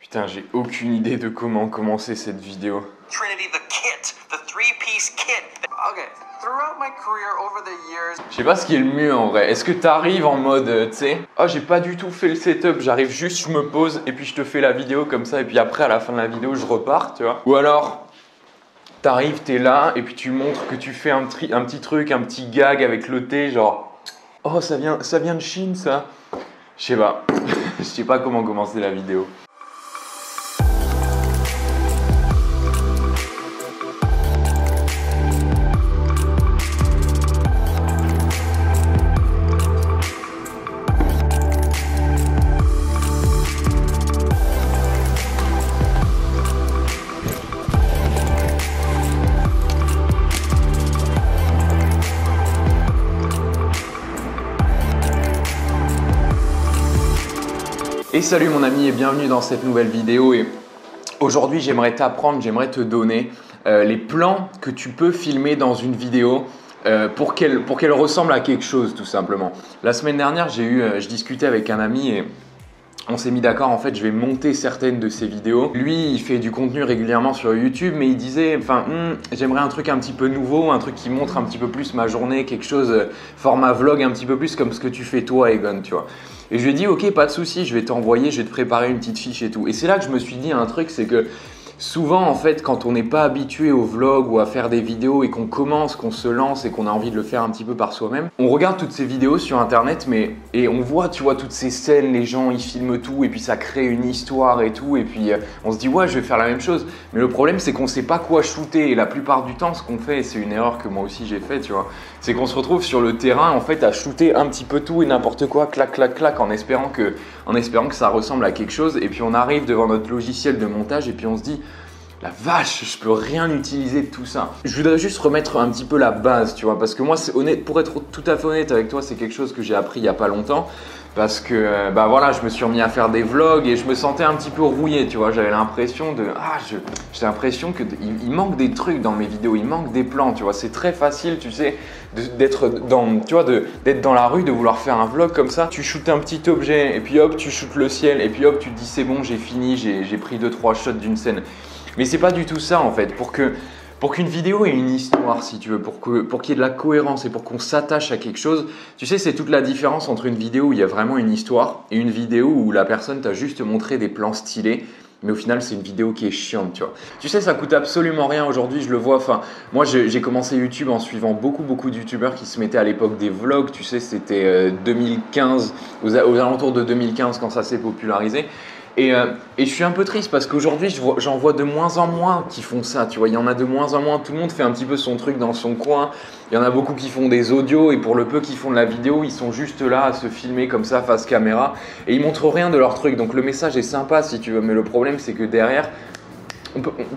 Putain, j'ai aucune idée de comment commencer cette vidéo. Trinity, the kit, the three-piece kit. Okay, throughout my career over the years. Je sais pas ce qui est le mieux en vrai. Est-ce que t'arrives en mode, tu sais, oh j'ai pas du tout fait le setup, j'arrive juste, je me pose et puis je te fais la vidéo comme ça et puis après à la fin de la vidéo je repars, tu vois. Ou alors, t'arrives, t'es là et puis tu montres que tu fais un petit truc, un petit gag avec le thé, genre, oh ça vient de Chine ça. Je sais pas, je sais pas comment commencer la vidéo. Et salut mon ami et bienvenue dans cette nouvelle vidéo. Et aujourd'hui j'aimerais t'apprendre, j'aimerais te donner les plans que tu peux filmer dans une vidéo pour qu'elle ressemble à quelque chose tout simplement. La semaine dernière je discutais avec un ami et on s'est mis d'accord, en fait je vais monter certaines de ses vidéos. Lui il fait du contenu régulièrement sur YouTube mais il disait j'aimerais un truc un petit peu nouveau, un truc qui montre un petit peu plus ma journée, quelque chose format vlog un petit peu plus comme ce que tu fais toi Egon, tu vois. Et je lui ai dit ok pas de souci, je vais t'envoyer, je vais te préparer une petite fiche et tout. Et c'est là que je me suis dit un truc, c'est que souvent en fait quand on n'est pas habitué au vlog ou à faire des vidéos et qu'on commence, qu'on se lance et qu'on a envie de le faire un petit peu par soi-même, on regarde toutes ces vidéos sur internet et on voit tu vois toutes ces scènes, les gens ils filment tout et puis ça crée une histoire et tout et puis on se dit ouais je vais faire la même chose. Mais le problème c'est qu'on sait pas quoi shooter et la plupart du temps ce qu'on fait, et c'est une erreur que moi aussi j'ai fait tu vois, c'est qu'on se retrouve sur le terrain en fait à shooter un petit peu tout et n'importe quoi, clac clac clac en espérant que ça ressemble à quelque chose et puis on arrive devant notre logiciel de montage et puis on se dit la vache, je peux rien utiliser de tout ça. Je voudrais juste remettre un petit peu la base, tu vois, parce que moi, c'est honnête, pour être tout à fait honnête avec toi, c'est quelque chose que j'ai appris il y a pas longtemps, parce que bah voilà, je me suis remis à faire des vlogs et je me sentais un petit peu rouillé, tu vois. J'avais l'impression j'ai l'impression que il manque des trucs dans mes vidéos, il manque des plans, tu vois. C'est très facile, tu sais, d'être dans la rue, de vouloir faire un vlog comme ça. Tu shootes un petit objet et puis hop, tu shootes le ciel et puis hop, tu te dis c'est bon, j'ai fini, j'ai pris 2-3 shots d'une scène. Mais c'est pas du tout ça en fait. Pour qu'une vidéo ait une histoire, si tu veux, pour qu'il y ait de la cohérence et pour qu'on s'attache à quelque chose, tu sais, c'est toute la différence entre une vidéo où il y a vraiment une histoire et une vidéo où la personne t'a juste montré des plans stylés. Mais au final, c'est une vidéo qui est chiante, tu vois. Tu sais, ça coûte absolument rien aujourd'hui, je le vois. Enfin, moi, j'ai commencé YouTube en suivant beaucoup de youtubeurs qui se mettaient à l'époque des vlogs. Tu sais, c'était 2015, aux alentours de 2015 quand ça s'est popularisé. Et je suis un peu triste parce qu'aujourd'hui, j'en vois de moins en moins qui font ça, tu vois. Il y en a de moins en moins, tout le monde fait un petit peu son truc dans son coin. Il y en a beaucoup qui font des audios et pour le peu qui font de la vidéo, ils sont juste là à se filmer comme ça face caméra et ils montrent rien de leur truc. Donc le message est sympa si tu veux, mais le problème c'est que derrière,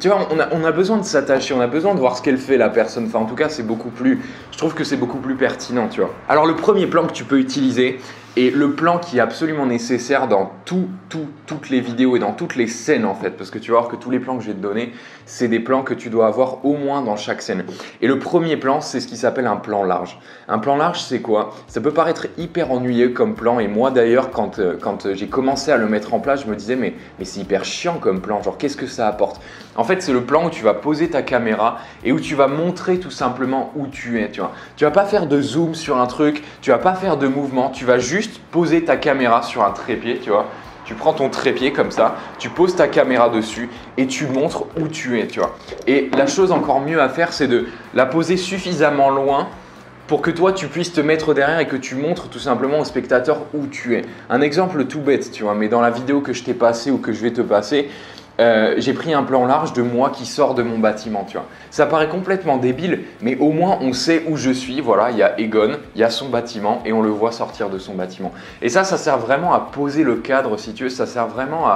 tu vois, on a besoin de s'attacher, on a besoin de voir ce qu'elle fait la personne. Enfin, en tout cas, je trouve que c'est beaucoup plus pertinent, tu vois. Alors, le premier plan que tu peux utiliser et le plan qui est absolument nécessaire dans toutes les vidéos et dans toutes les scènes en fait, parce que tu vas voir que tous les plans que je vais te donner, c'est des plans que tu dois avoir au moins dans chaque scène. Et le premier plan, c'est ce qui s'appelle un plan large. Un plan large, c'est quoi? Ça peut paraître hyper ennuyeux comme plan et moi d'ailleurs, quand j'ai commencé à le mettre en place, je me disais mais c'est hyper chiant comme plan, genre qu'est-ce que ça apporte? En fait, c'est le plan où tu vas poser ta caméra et où tu vas montrer tout simplement où tu es, tu vois. Tu vas pas faire de zoom sur un truc, tu vas pas faire de mouvement, tu vas juste poser ta caméra sur un trépied, tu vois. Tu prends ton trépied comme ça, tu poses ta caméra dessus et tu montres où tu es, tu vois. Et la chose encore mieux à faire, c'est de la poser suffisamment loin pour que toi, tu puisses te mettre derrière et que tu montres tout simplement au spectateur où tu es. Un exemple tout bête, tu vois, mais dans la vidéo que je t'ai passée ou que je vais te passer, j'ai pris un plan large de moi qui sort de mon bâtiment, tu vois. Ça paraît complètement débile, mais au moins on sait où je suis. Voilà, il y a Egon, il y a son bâtiment et on le voit sortir de son bâtiment. Et ça sert vraiment à poser le cadre, si tu veux. Ça sert vraiment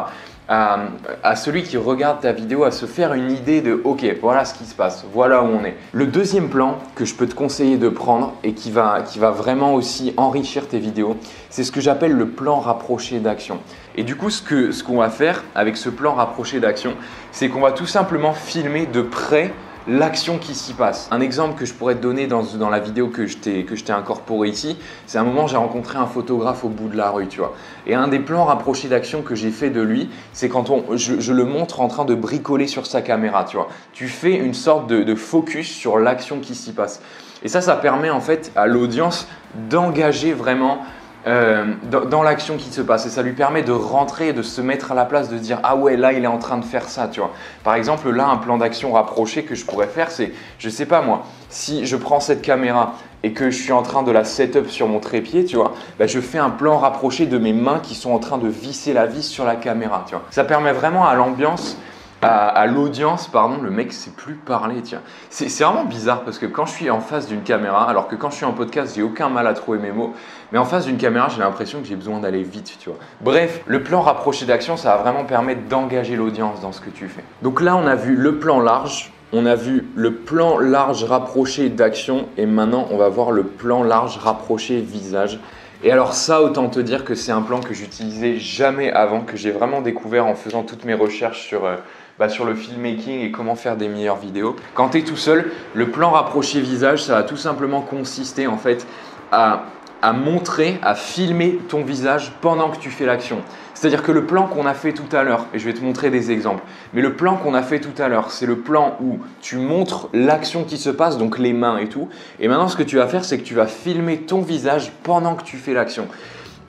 à celui qui regarde ta vidéo à se faire une idée de « Ok, voilà ce qui se passe, voilà où on est ». Le deuxième plan que je peux te conseiller de prendre et qui va vraiment aussi enrichir tes vidéos, c'est ce que j'appelle le plan rapproché d'action. Et du coup, ce qu'on va faire avec ce plan rapproché d'action, c'est qu'on va tout simplement filmer de près l'action qui s'y passe. Un exemple que je pourrais te donner dans la vidéo que je t'ai incorporé ici, c'est un moment j'ai rencontré un photographe au bout de la rue, tu vois. Et un des plans rapprochés d'action que j'ai fait de lui, c'est quand je le montre en train de bricoler sur sa caméra, tu vois. Tu fais une sorte de focus sur l'action qui s'y passe. Et ça permet en fait à l'audience d'engager vraiment dans l'action qui se passe, et ça lui permet de rentrer et de se mettre à la place, de se dire ah ouais, là il est en train de faire ça, tu vois. Par exemple, là un plan d'action rapproché que je pourrais faire, c'est, je sais pas moi, si je prends cette caméra et que je suis en train de la setup sur mon trépied, tu vois, bah, je fais un plan rapproché de mes mains qui sont en train de visser la vis sur la caméra, tu vois. Ça permet vraiment à l'ambiance, à l'audience, pardon, le mec sait plus parler, tiens. C'est vraiment bizarre parce que quand je suis en face d'une caméra, alors que quand je suis en podcast, j'ai aucun mal à trouver mes mots, mais en face d'une caméra, j'ai l'impression que j'ai besoin d'aller vite, tu vois. Bref, le plan rapproché d'action, ça va vraiment permettre d'engager l'audience dans ce que tu fais. Donc là, on a vu le plan large, on a vu le plan large rapproché d'action, et maintenant, on va voir le plan large rapproché visage. Et alors ça, autant te dire que c'est un plan que j'utilisais jamais avant, que j'ai vraiment découvert en faisant toutes mes recherches sur le filmmaking et comment faire des meilleures vidéos. Quand tu es tout seul, le plan rapproché visage, ça va tout simplement consister en fait à montrer, à filmer ton visage pendant que tu fais l'action. C'est-à-dire que le plan qu'on a fait tout à l'heure, et je vais te montrer des exemples, mais le plan qu'on a fait tout à l'heure, c'est le plan où tu montres l'action qui se passe, donc les mains et tout. Et maintenant, ce que tu vas faire, c'est que tu vas filmer ton visage pendant que tu fais l'action.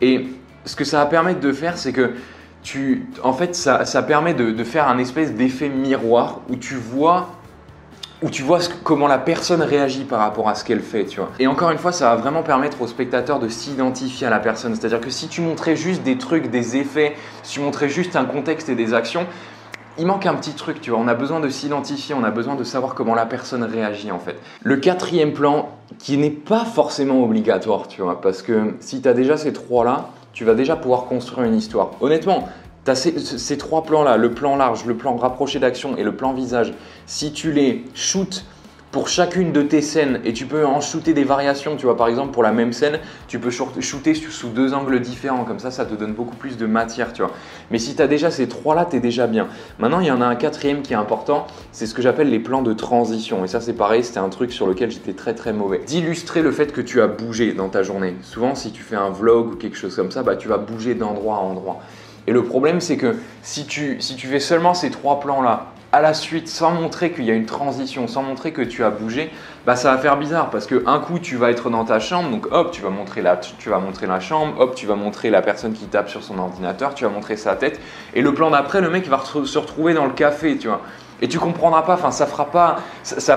Et ce que ça va permettre de faire, c'est que ça permet de faire un espèce d'effet miroir où tu vois comment la personne réagit par rapport à ce qu'elle fait, tu vois. Et encore une fois, ça va vraiment permettre au spectateur de s'identifier à la personne. C'est-à-dire que si tu montrais juste des trucs, des effets, si tu montrais juste un contexte et des actions, il manque un petit truc, tu vois. On a besoin de s'identifier, on a besoin de savoir comment la personne réagit en fait. Le quatrième plan, qui n'est pas forcément obligatoire, tu vois, parce que si tu as déjà ces trois-là, tu vas déjà pouvoir construire une histoire. Honnêtement, tu as ces trois plans-là, le plan large, le plan rapproché d'action et le plan visage. Si tu les shootes pour chacune de tes scènes, et tu peux en shooter des variations, tu vois, par exemple pour la même scène, tu peux shooter sous deux angles différents, comme ça te donne beaucoup plus de matière, tu vois. Mais si tu as déjà ces trois-là, tu es déjà bien. Maintenant, il y en a un quatrième qui est important, c'est ce que j'appelle les plans de transition. Et ça, c'est pareil, c'était un truc sur lequel j'étais très très mauvais. D'illustrer le fait que tu as bougé dans ta journée. Souvent, si tu fais un vlog ou quelque chose comme ça, bah, tu vas bouger d'endroit à endroit. Et le problème, c'est que si tu fais seulement ces trois plans-là, à la suite, sans montrer qu'il y a une transition, sans montrer que tu as bougé, bah ça va faire bizarre parce qu'un coup, tu vas être dans ta chambre, donc hop, tu vas montrer la chambre, hop, tu vas montrer la personne qui tape sur son ordinateur, tu vas montrer sa tête, et le plan d'après, le mec va se retrouver dans le café, tu vois. Et tu comprendras pas, enfin ça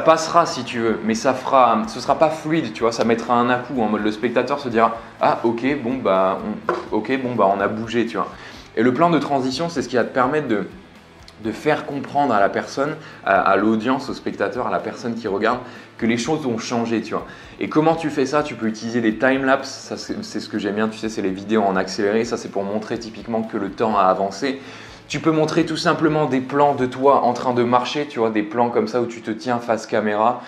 passera si tu veux, mais ce sera pas fluide, tu vois, ça mettra un à-coup en mode le spectateur se dira ah ok bon bah on a bougé, tu vois. Et le plan de transition, c'est ce qui va te permettre de faire comprendre à la personne, à l'audience, au spectateur, à la personne qui regarde, que les choses ont changé, tu vois. Et comment tu fais ça? Tu peux utiliser des timelapses, ça c'est ce que j'aime bien, tu sais, c'est les vidéos en accéléré, ça c'est pour montrer typiquement que le temps a avancé. Tu peux montrer tout simplement des plans de toi en train de marcher, tu vois, des plans comme ça où tu te tiens face caméra,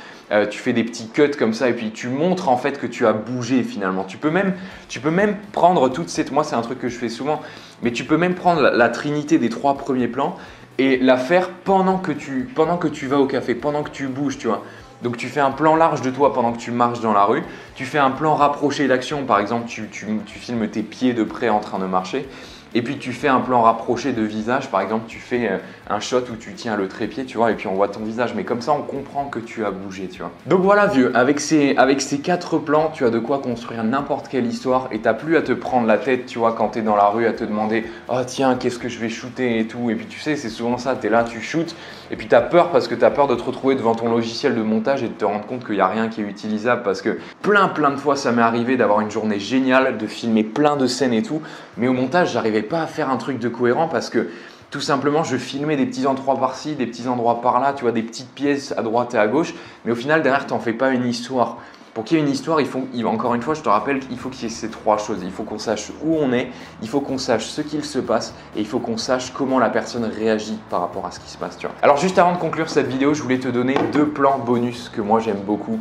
tu fais des petits cuts comme ça et puis tu montres en fait que tu as bougé finalement. Tu peux même prendre toute cette… Moi c'est un truc que je fais souvent, mais tu peux même prendre la trinité des trois premiers plans et la faire pendant que tu vas au café, pendant que tu bouges, tu vois. Donc tu fais un plan large de toi pendant que tu marches dans la rue, tu fais un plan rapproché d'action, par exemple tu filmes tes pieds de près en train de marcher. Et puis tu fais un plan rapproché de visage, par exemple tu fais un shot où tu tiens le trépied, tu vois, et puis on voit ton visage, mais comme ça on comprend que tu as bougé, tu vois. Donc voilà vieux, avec ces 4 plans, tu as de quoi construire n'importe quelle histoire et t'as plus à te prendre la tête, tu vois, quand t'es dans la rue à te demander « Oh tiens, qu'est-ce que je vais shooter et tout ?» Et puis tu sais, c'est souvent ça, t'es là, tu shootes, et puis t'as peur parce que t'as peur de te retrouver devant ton logiciel de montage et de te rendre compte qu'il n'y a rien qui est utilisable parce que plein de fois ça m'est arrivé d'avoir une journée géniale, de filmer plein de scènes et tout, mais au montage j'arrivais pas à faire un truc de cohérent parce que tout simplement je filmais des petits endroits par-ci, des petits endroits par-là, tu vois, des petites pièces à droite et à gauche, mais au final derrière t'en fais pas une histoire. Pour qu'il y ait une histoire, encore une fois, je te rappelle qu'il faut qu'il y ait ces 3 choses. Il faut qu'on sache où on est, il faut qu'on sache ce qu'il se passe et il faut qu'on sache comment la personne réagit par rapport à ce qui se passe. Tu vois. Alors juste avant de conclure cette vidéo, je voulais te donner 2 plans bonus que moi j'aime beaucoup.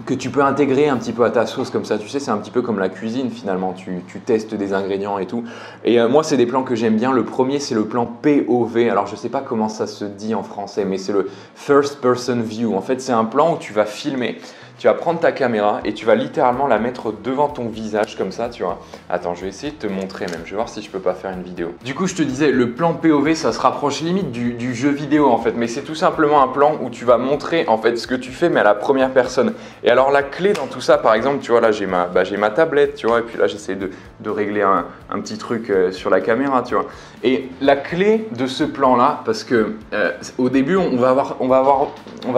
que tu peux intégrer un petit peu à ta sauce comme ça, tu sais, c'est un petit peu comme la cuisine finalement, tu testes des ingrédients et tout. Et moi, c'est des plans que j'aime bien. Le premier, c'est le plan POV. Alors, je sais pas comment ça se dit en français, mais c'est le First Person View. En fait, c'est un plan où tu vas filmer. Tu vas prendre ta caméra et tu vas littéralement la mettre devant ton visage comme ça, tu vois. Attends, je vais essayer de te montrer même. Je vais voir si je peux pas faire une vidéo. Du coup, je te disais, le plan POV, ça se rapproche limite du jeu vidéo en fait. Mais c'est tout simplement un plan où tu vas montrer en fait ce que tu fais, mais à la première personne. Et alors, la clé dans tout ça, par exemple, tu vois, là, j'ai ma tablette, tu vois. Et puis là, j'essaie de régler un petit truc sur la caméra, tu vois. Et la clé de ce plan-là, parce que au début, on va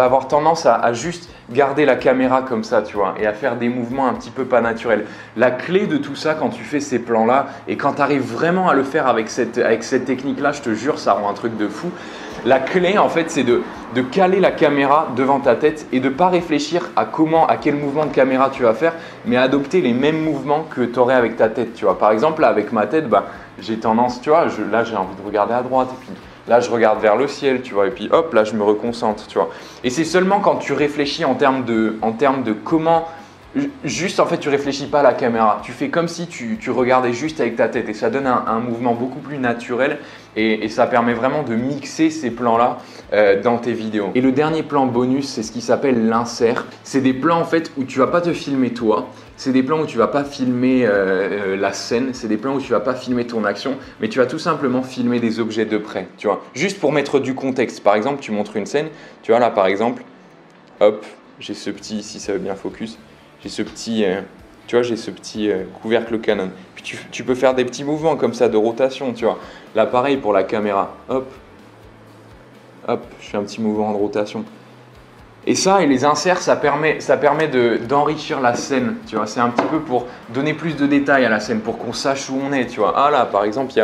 avoir tendance à juste garder la caméra comme ça, tu vois, et à faire des mouvements un petit peu pas naturels. La clé de tout ça, quand tu fais ces plans-là, et quand tu arrives vraiment à le faire avec cette technique-là, je te jure, ça rend un truc de fou. La clé, en fait, c'est de caler la caméra devant ta tête et de ne pas réfléchir à quel mouvement de caméra tu vas faire, mais à adopter les mêmes mouvements que tu aurais avec ta tête, tu vois. Par exemple, là, avec ma tête, j'ai tendance, tu vois, là, j'ai envie de regarder à droite, et puis là, je regarde vers le ciel, tu vois, et puis hop, là, je me reconcentre, tu vois. Et c'est seulement quand tu réfléchis en termes de comment… Juste, en fait, tu réfléchis pas à la caméra. Tu fais comme si tu regardais juste avec ta tête et ça donne un mouvement beaucoup plus naturel et ça permet vraiment de mixer ces plans-là dans tes vidéos. Et le dernier plan bonus, c'est ce qui s'appelle l'insert. C'est des plans, en fait, où tu vas pas te filmer toi. C'est des plans où tu vas pas filmer la scène. C'est des plans où tu vas pas filmer ton action, mais tu vas tout simplement filmer des objets de près, tu vois. Juste pour mettre du contexte. Par exemple, tu montres une scène. Tu vois là, par exemple, hop, j'ai ce petit, si ça veut bien focus. J'ai ce petit, tu vois, j'ai ce petit couvercle Canon. Puis tu peux faire des petits mouvements comme ça de rotation, tu vois. Là, pareil pour la caméra. Hop, hop, je fais un petit mouvement de rotation. Et ça, et les inserts, ça permet d'enrichir la scène, tu vois. C'est un petit peu pour donner plus de détails à la scène, pour qu'on sache où on est, tu vois. Ah là, par exemple,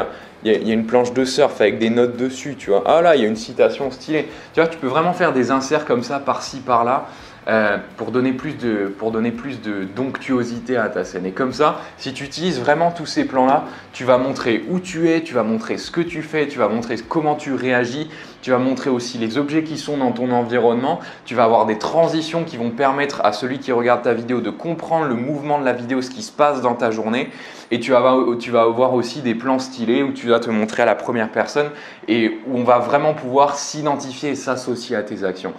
il y a une planche de surf avec des notes dessus, tu vois. Ah là, il y a une citation stylée. Tu vois, tu peux vraiment faire des inserts comme ça, par-ci, par-là. Pour donner plus de d'onctuosité à ta scène. Et comme ça, si tu utilises vraiment tous ces plans-là, tu vas montrer où tu es, tu vas montrer ce que tu fais, tu vas montrer comment tu réagis, tu vas montrer aussi les objets qui sont dans ton environnement, tu vas avoir des transitions qui vont permettre à celui qui regarde ta vidéo de comprendre le mouvement de la vidéo, ce qui se passe dans ta journée. Et tu vas avoir aussi des plans stylés où tu vas te montrer à la première personne et où on va vraiment pouvoir s'identifier et s'associer à tes actions.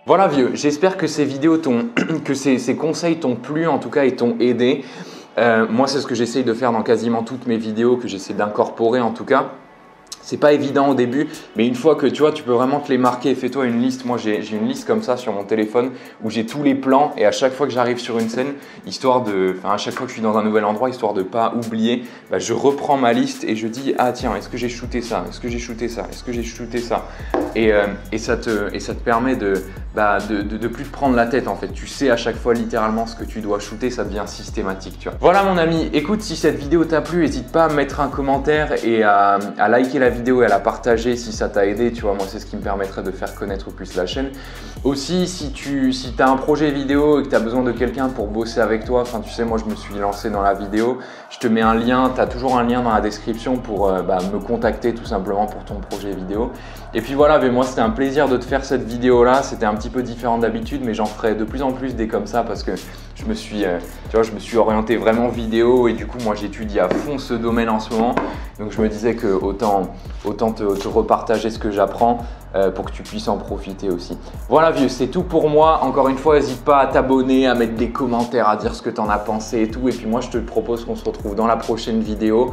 Voilà vieux, j'espère que ces vidéos que ces conseils t'ont plu en tout cas et t'ont aidé. Moi c'est ce que j'essaye de faire dans quasiment toutes mes vidéos, que j'essaie d'incorporer en tout cas. C'est pas évident au début, mais une fois que tu vois, tu peux vraiment te les marquer. Fais-toi une liste. Moi, j'ai une liste comme ça sur mon téléphone où j'ai tous les plans et à chaque fois que j'arrive sur une scène, à chaque fois que je suis dans un nouvel endroit, histoire de pas oublier, je reprends ma liste et je dis ah tiens, est-ce que j'ai shooté ça? Est-ce que j'ai shooté ça? Est-ce que j'ai shooté ça? Et ça te permet de plus te prendre la tête en fait. Tu sais à chaque fois littéralement ce que tu dois shooter, ça devient systématique, tu vois. Voilà mon ami, écoute, si cette vidéo t'a plu, n'hésite pas à mettre un commentaire et à liker la vidéo et à la partager si ça t'a aidé, tu vois. Moi c'est ce qui me permettrait de faire connaître plus la chaîne. Aussi si tu as un projet vidéo et que tu as besoin de quelqu'un pour bosser avec toi, enfin tu sais, moi je me suis lancé dans la vidéo, je te mets un lien, tu as toujours un lien dans la description pour me contacter tout simplement pour ton projet vidéo. Et puis voilà, mais moi c'était un plaisir de te faire cette vidéo là, c'était un petit peu différent d'habitude, mais j'en ferai de plus en plus des comme ça parce que je me suis orienté vraiment vidéo et du coup moi j'étudie à fond ce domaine en ce moment, donc je me disais que autant te repartager ce que j'apprends pour que tu puisses en profiter aussi. Voilà vieux, c'est tout pour moi. Encore une fois, n'hésite pas à t'abonner, à mettre des commentaires, à dire ce que tu en as pensé et tout. Et puis moi, je te propose qu'on se retrouve dans la prochaine vidéo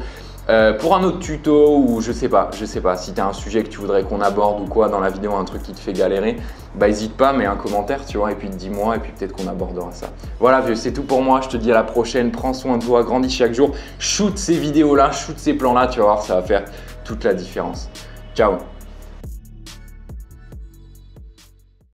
pour un autre tuto ou je sais pas, si tu as un sujet que tu voudrais qu'on aborde ou quoi dans la vidéo, un truc qui te fait galérer, n'hésite pas, mets un commentaire, tu vois, et puis dis-moi et puis peut-être qu'on abordera ça. Voilà vieux, c'est tout pour moi. Je te dis à la prochaine. Prends soin de toi, grandis chaque jour. Shoot ces vidéos là, shoot ces plans là, tu vas voir, ça va faire toute la différence. Ciao.